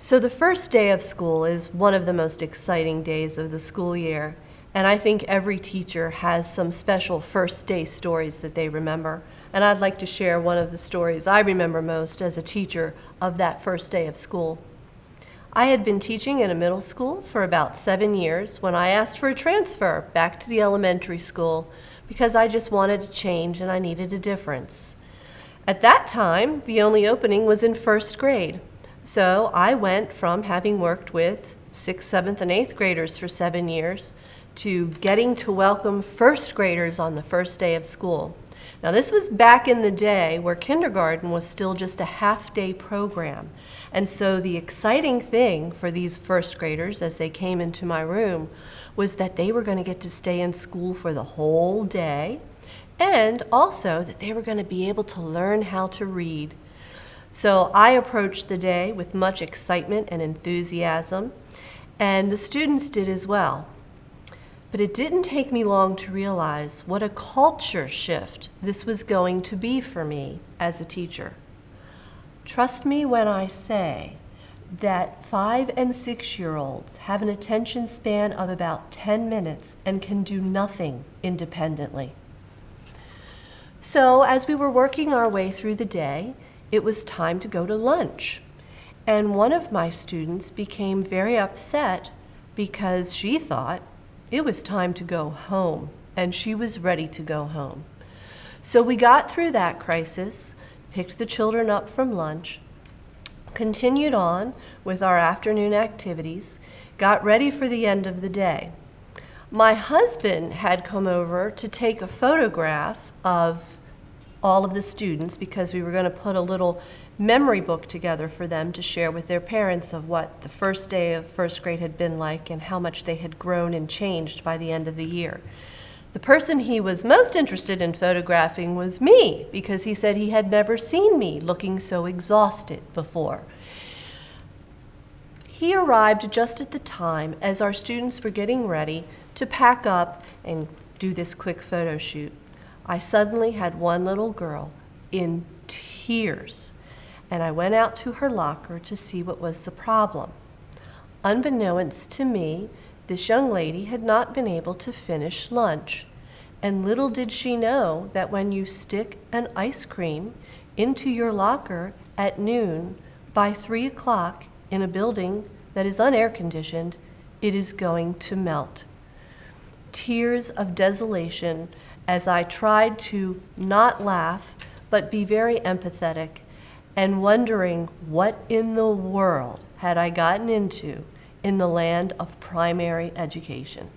So the first day of school is one of the most exciting days of the school year, and I think every teacher has some special first day stories that they remember. And I'd like to share one of the stories I remember most as a teacher of that first day of school. I had been teaching in a middle school for about 7 years when I asked for a transfer back to the elementary school because I just wanted to change and I needed a difference. At that time, the only opening was in first grade. So I went from having worked with 6th, 7th, and 8th graders for 7 years to getting to welcome first graders on the first day of school. Now this was back in the day where kindergarten was still just a half-day program. And so the exciting thing for these first graders as they came into my room was that they were going to get to stay in school for the whole day, and also that they were going to be able to learn how to read. So I approached the day with much excitement and enthusiasm, and the students did as well. But it didn't take me long to realize what a culture shift this was going to be for me as a teacher. Trust me when I say that 5- and 6-year-olds have an attention span of about 10 minutes and can do nothing independently. So as we were working our way through the day, it was time to go to lunch. And one of my students became very upset because she thought it was time to go home, and she was ready to go home. So we got through that crisis, picked the children up from lunch, continued on with our afternoon activities, got ready for the end of the day. My husband had come over to take a photograph of all of the students because we were going to put a little memory book together for them to share with their parents of what the first day of first grade had been like and how much they had grown and changed by the end of the year. The person he was most interested in photographing was me because he said he had never seen me looking so exhausted before. He arrived just at the time as our students were getting ready to pack up and do this quick photo shoot. I suddenly had one little girl in tears, and I went out to her locker to see what was the problem. Unbeknownst to me, this young lady had not been able to finish lunch, and little did she know that when you stick an ice cream into your locker at noon, by 3 o'clock in a building that is unair conditioned, it is going to melt. Tears of desolation as I tried to not laugh, but be very empathetic, and wondering what in the world had I gotten into in the land of primary education.